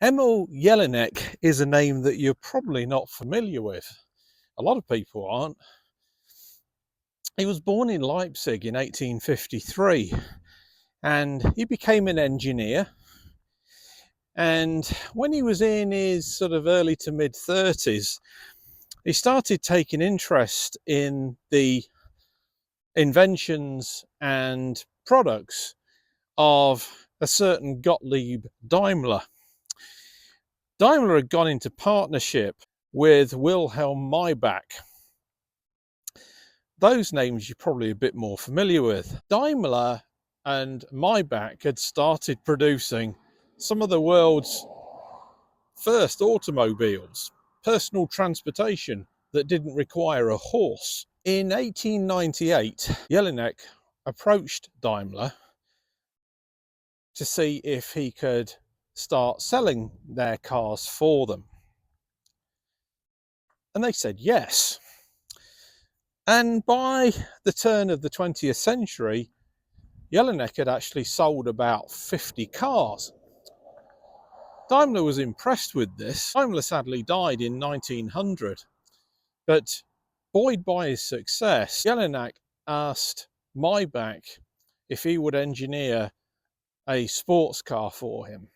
Emil Jelinek is a name that you're probably not familiar with. A lot of people aren't. He was born in Leipzig in 1853 and he became an engineer. And when he was in his sort of early to mid 30s, he started taking interest in the inventions and products of a certain Gottlieb Daimler. Daimler had gone into partnership with Wilhelm Maybach. Those names you're probably a bit more familiar with. Daimler and Maybach had started producing some of the world's first automobiles, personal transportation that didn't require a horse. In 1898, Jelinek approached Daimler to see if he could start selling their cars for them. And they said yes. And by the turn of the 20th century, Jelinek had actually sold about 50 cars. Daimler was impressed with this. Daimler sadly died in 1900, but buoyed by his success, Jelinek asked Maybach if he would engineer a sports car for him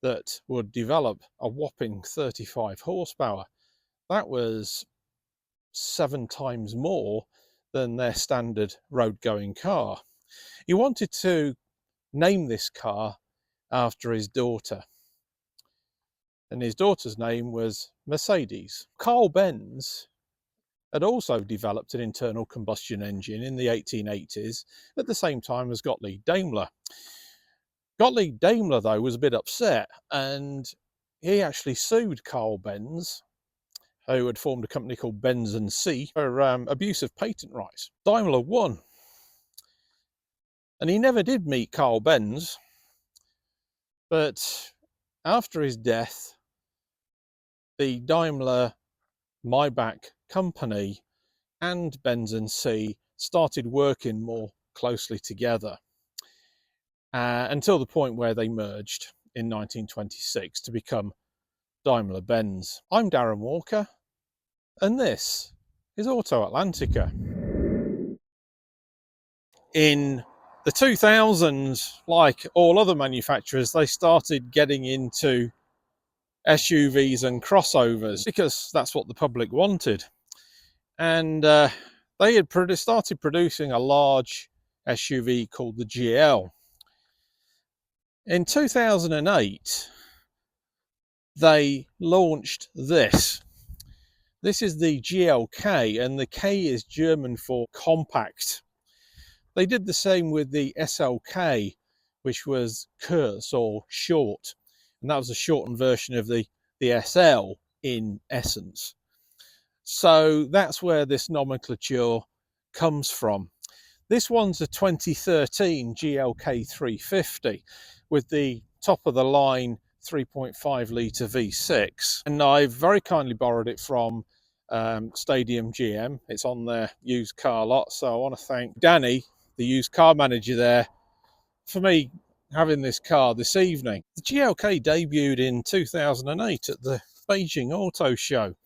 that would develop a whopping 35 horsepower. That was 7 times more than their standard road-going car. He wanted to name this car after his daughter, and his daughter's name was Mercedes. Carl Benz had also developed an internal combustion engine in the 1880s at the same time as Gottlieb Daimler. Gottlieb Daimler, though, was a bit upset, and he actually sued Carl Benz, who had formed a company called Benz & C, for abuse of patent rights. Daimler won. And he never did meet Carl Benz, but after his death, the Daimler Maybach company and Benz & C started working more closely together until the point where they merged in 1926 to become Daimler-Benz. I'm Darren Walker, and this is Auto Atlantica. In the 2000s, like all other manufacturers, they started getting into SUVs and crossovers because that's what the public wanted. And they had started producing a large SUV called the GL. In 2008, they launched this. This is the GLK, and the K is German for compact. They did the same with the SLK, which was kurz or short, and that was a shortened version of the SL in essence. So that's where this nomenclature comes from. This one's a 2013 GLK350 with the top of the line 3.5 litre V6, and I've very kindly borrowed it from Stadium GM. It's on their used car lot, so I want to thank Danny, the used car manager there, for me having this car this evening. The GLK debuted in 2008 at the Beijing Auto Show.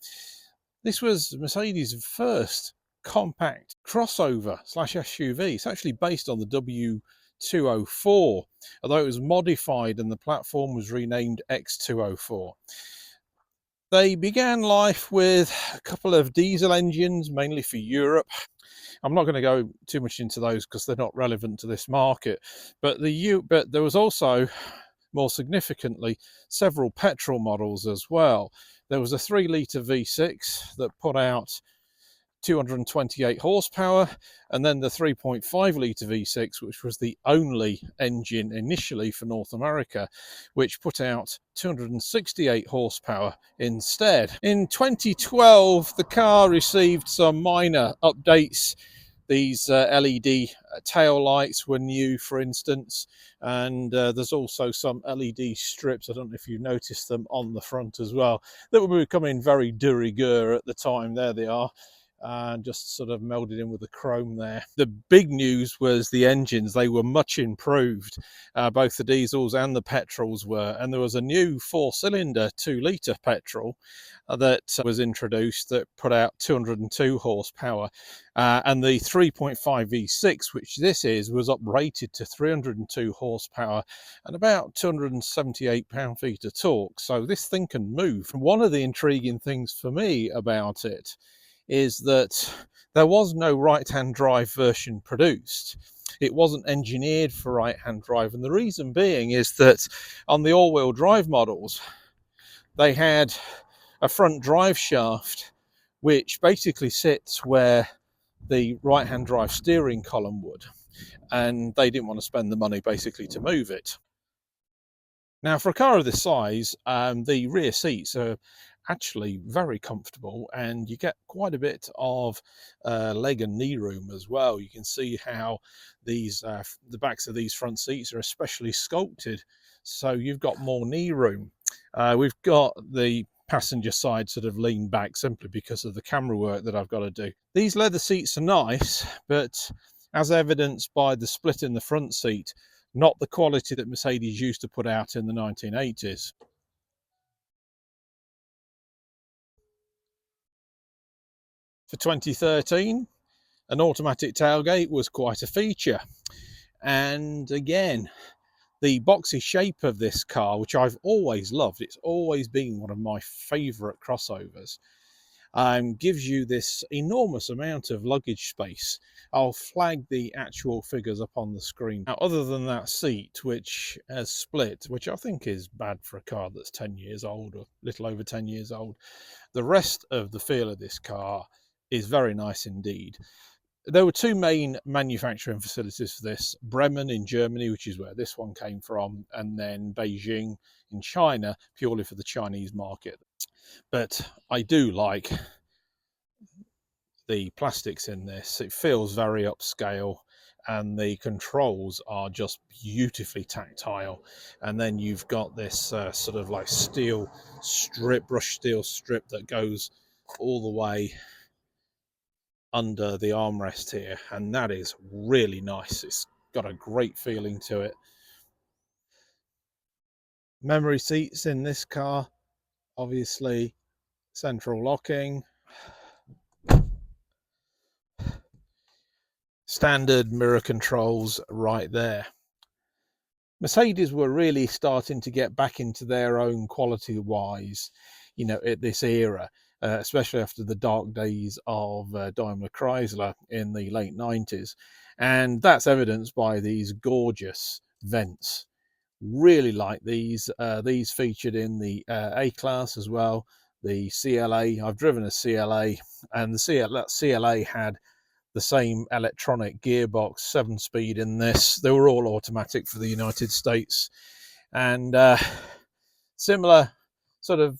This was Mercedes' first compact crossover / SUV. It's actually based on the W204, although it was modified and the platform was renamed X204. They began life with a couple of diesel engines, mainly for Europe. I'm not going to go too much into those because they're not relevant to this market. But there was also, more significantly, several petrol models as well. There was a 3 litre V6 that put out 228 horsepower, and then the 3.5 litre V6, which was the only engine initially for North America, which put out 268 horsepower instead. In 2012, the car received some minor updates. These LED tail lights were new, for instance, and there's also some LED strips, I don't know if you noticed them, on the front as well, that were becoming very de rigueur at the time. There they are. and just sort of melded in with the chrome there. The big news was the engines. They were much improved. Both the diesels and the petrols were, and there was a new 4-cylinder 2-litre petrol that was introduced that put out 202 horsepower, and the 3.5 V6, which this is, was uprated to 302 horsepower and about 278 pound-feet of torque. So this thing can move. One of the intriguing things for me about it is that there was no right-hand drive version produced. It wasn't engineered for right-hand drive, and the reason being is that on the all-wheel drive models, they had a front drive shaft which basically sits where the right-hand drive steering column would, and they didn't want to spend the money basically to move it. Now, for a car of this size, the rear seats are actually very comfortable, and you get quite a bit of leg and knee room as well. You can see how these the backs of these front seats are especially sculpted, so you've got more knee room. We've got the passenger side sort of lean back simply because of the camera work that I've got to do. These leather seats are nice, but as evidenced by the split in the front seat, not the quality that Mercedes used to put out in the 1980s. For 2013, an automatic tailgate was quite a feature. And again, the boxy shape of this car, which I've always loved, it's always been one of my favourite crossovers, gives you this enormous amount of luggage space. I'll flag the actual figures up on the screen. Now, other than that seat, which has split, which I think is bad for a car that's 10 years old, or a little over 10 years old, the rest of the feel of this car is very nice indeed. There were two main manufacturing facilities for this: Bremen in Germany, which is where this one came from, and then Beijing in China, purely for the Chinese market. But I do like the plastics in this. It feels very upscale, and the controls are just beautifully tactile. And then you've got this sort of like steel strip, brushed steel strip that goes all the way under the armrest here, and that is really nice. It's got a great feeling to it. Memory seats in this car, obviously central locking, standard mirror controls right there. Mercedes were really starting to get back into their own quality wise, you know, at this era, especially after the dark days of Daimler Chrysler in the late 90s. And that's evidenced by these gorgeous vents. Really like these. These featured in the A-Class as well, the CLA. I've driven a CLA, and that CLA had the same electronic gearbox, 7-speed in this. They were all automatic for the United States, and similar sort of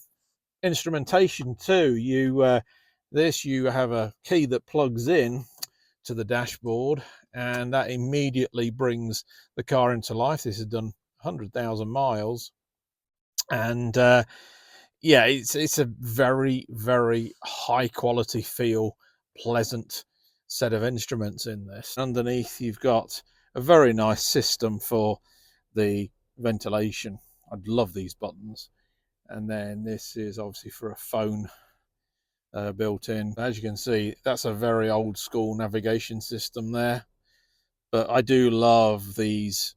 instrumentation too. You have a key that plugs in to the dashboard, and that immediately brings the car into life. This has done 100,000 miles, and yeah, it's a very, very high quality feel, pleasant set of instruments in this. Underneath, you've got a very nice system for the ventilation. I'd love these buttons. And then this is obviously for a phone built in. As you can see, that's a very old school navigation system there, but I do love these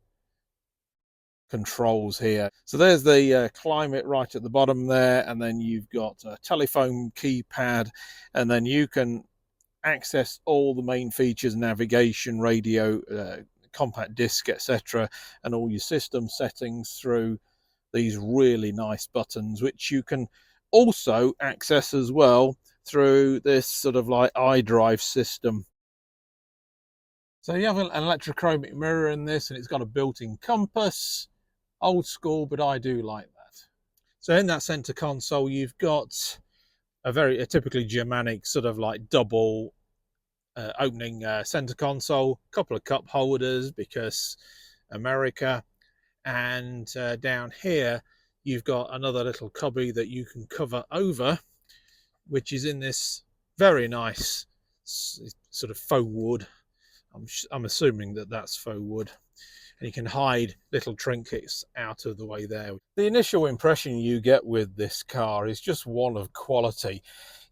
controls here. So there's the climate right at the bottom there, and then you've got a telephone keypad, and then you can access all the main features: navigation, radio, compact disc, etc., and all your system settings through these really nice buttons, which you can also access as well through this sort of like iDrive system. So you have an electrochromic mirror in this, and it's got a built-in compass. Old school, but I do like that. So in that center console, you've got a typically Germanic sort of like double opening center console, couple of cup holders because America, and down here you've got another little cubby that you can cover over, which is in this very nice sort of faux wood. I'm assuming that that's faux wood. And you can hide little trinkets out of the way there. The initial impression you get with this car is just one of quality.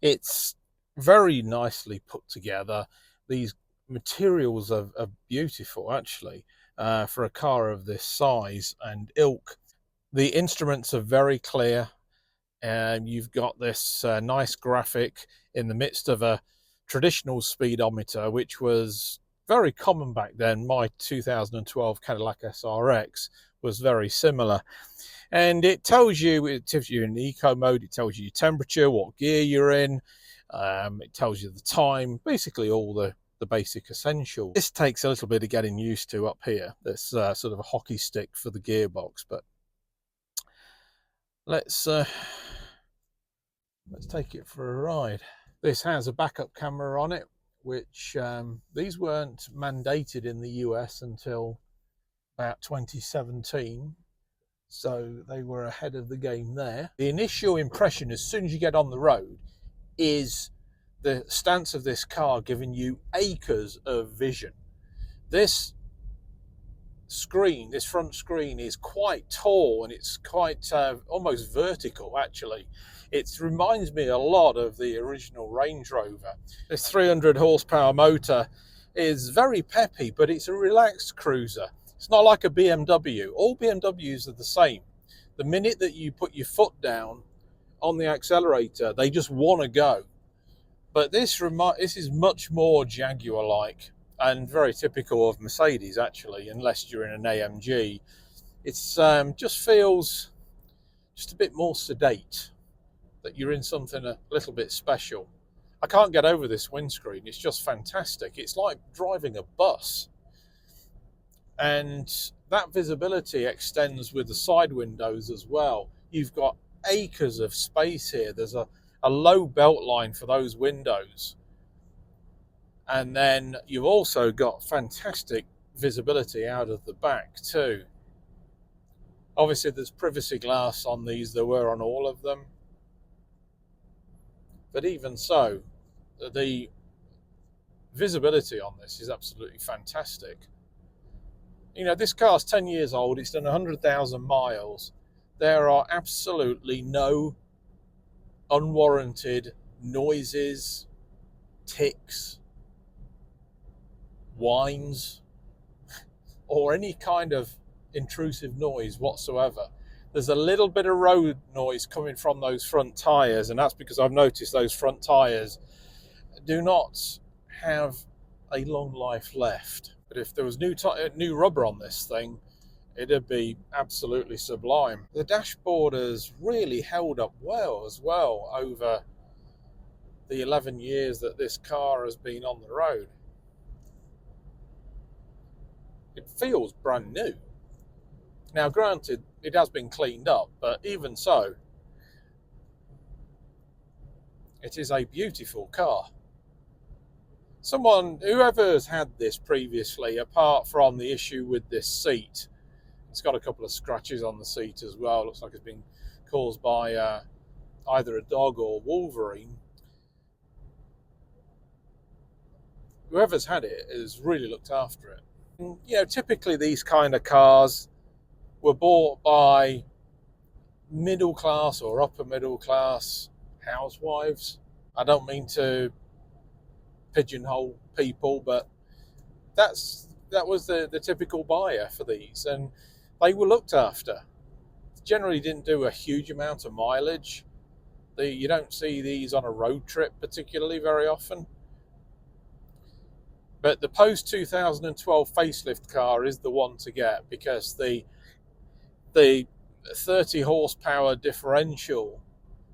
It's very nicely put together. These materials are beautiful, actually, for a car of this size and ilk. The instruments are very clear, and you've got this nice graphic in the midst of a traditional speedometer, which was very common back then. My 2012 Cadillac SRX was very similar. And it tells you in eco mode, it tells you your temperature, what gear you're in, it tells you the time, basically all the basic essentials. This takes a little bit of getting used to up here. This sort of a hockey stick for the gearbox, but let's take it for a ride. This has a backup camera on it, which these weren't mandated in the US until about 2017. So they were ahead of the game there. The initial impression as soon as you get on the road is the stance of this car giving you acres of vision. This front screen is quite tall, and it's quite almost vertical, actually. It reminds me a lot of the original Range Rover. This 300 horsepower motor is very peppy, but it's a relaxed cruiser. It's not like a BMW. All BMWs are the same. The minute that you put your foot down on the accelerator, they just want to go. But this is much more Jaguar-like and very typical of Mercedes, actually, unless you're in an AMG. It's just feels just a bit more sedate, that you're in something a little bit special. I can't get over this windscreen. It's just fantastic. It's like driving a bus. And that visibility extends with the side windows as well. You've got acres of space here. There's a low belt line for those windows. And then you've also got fantastic visibility out of the back too. Obviously there's privacy glass on these. There were on all of them. But even so, the visibility on this is absolutely fantastic. You know, this car's 10 years old. It's done 100,000 miles. There are absolutely no unwarranted noises, ticks, whines, or any kind of intrusive noise whatsoever. There's a little bit of road noise coming from those front tyres, and that's because I've noticed those front tyres do not have a long life left. But if there was new rubber on this thing, it'd be absolutely sublime. The dashboard has really held up well as well over the 11 years that this car has been on the road. It feels brand new. Now, granted, it has been cleaned up, but even so, it is a beautiful car. Whoever's had this previously, apart from the issue with this seat, it's got a couple of scratches on the seat as well. Looks like it's been caused by either a dog or Wolverine. Whoever's had it has really looked after it. And, you know, typically these kind of cars were bought by middle class or upper middle class housewives. I don't mean to pigeonhole people, but that was the typical buyer for these, and they were looked after. Generally didn't do a huge amount of mileage. You don't see these on a road trip particularly very often. But the post 2012 facelift car is the one to get, because the 30 horsepower differential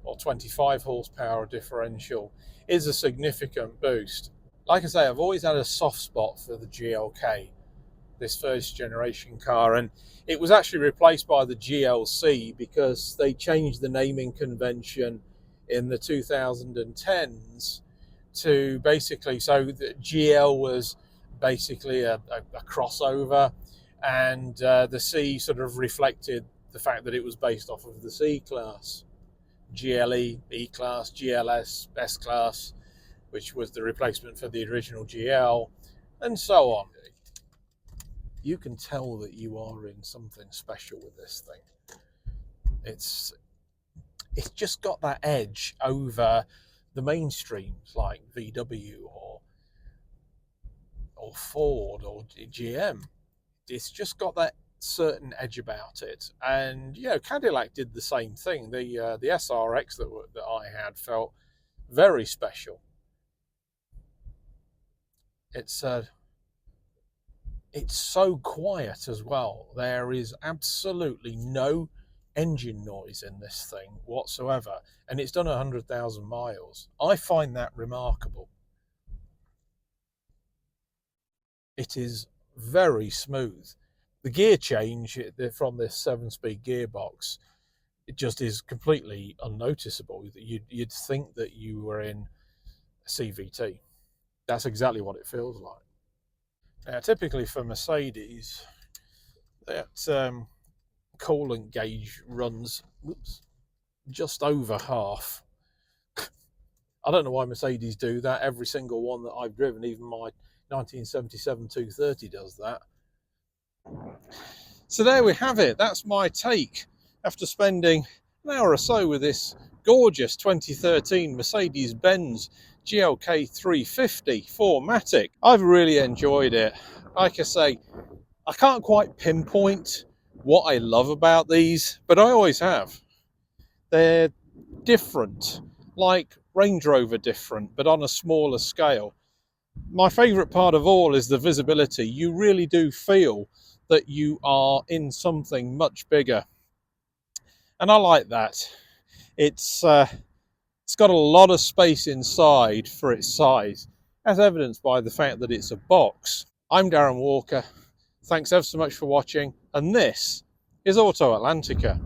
or 25 horsepower differential is a significant boost. Like I say, I've always had a soft spot for the GLK, this first generation car, and it was actually replaced by the GLC because they changed the naming convention in the 2010s to basically, so the GL was basically a crossover, and the C sort of reflected the fact that it was based off of the C class. GLE, E class, GLS, S class, which was the replacement for the original GL, and so on. You can tell that you are in something special with this thing. It's just got that edge over the mainstreams like VW or Ford or GM. It's just got that certain edge about it. And Cadillac did the same thing. The SRX that I had felt very special. It's so quiet as well. There is absolutely no engine noise in this thing whatsoever, and it's done 100,000 miles. I find that remarkable. It is very smooth. The gear change from this 7-speed gearbox, it just is completely unnoticeable. You'd think that you were in a CVT. That's exactly what it feels like. Now, typically for Mercedes, that coolant gauge runs just over half. I don't know why Mercedes do that. Every single one that I've driven, even my 1977 230 does that. So there we have it. That's my take after spending an hour or so with this gorgeous 2013 Mercedes-Benz GLK350 4MATIC. I've really enjoyed it. Like I say, I can't quite pinpoint what I love about these, but I always have. They're different, like Range Rover different, but on a smaller scale. My favourite part of all is the visibility. You really do feel that you are in something much bigger, and I like that. It's got a lot of space inside for its size, as evidenced by the fact that it's a box. I'm Darren Walker. Thanks ever so much for watching, and this is Auto Atlantica.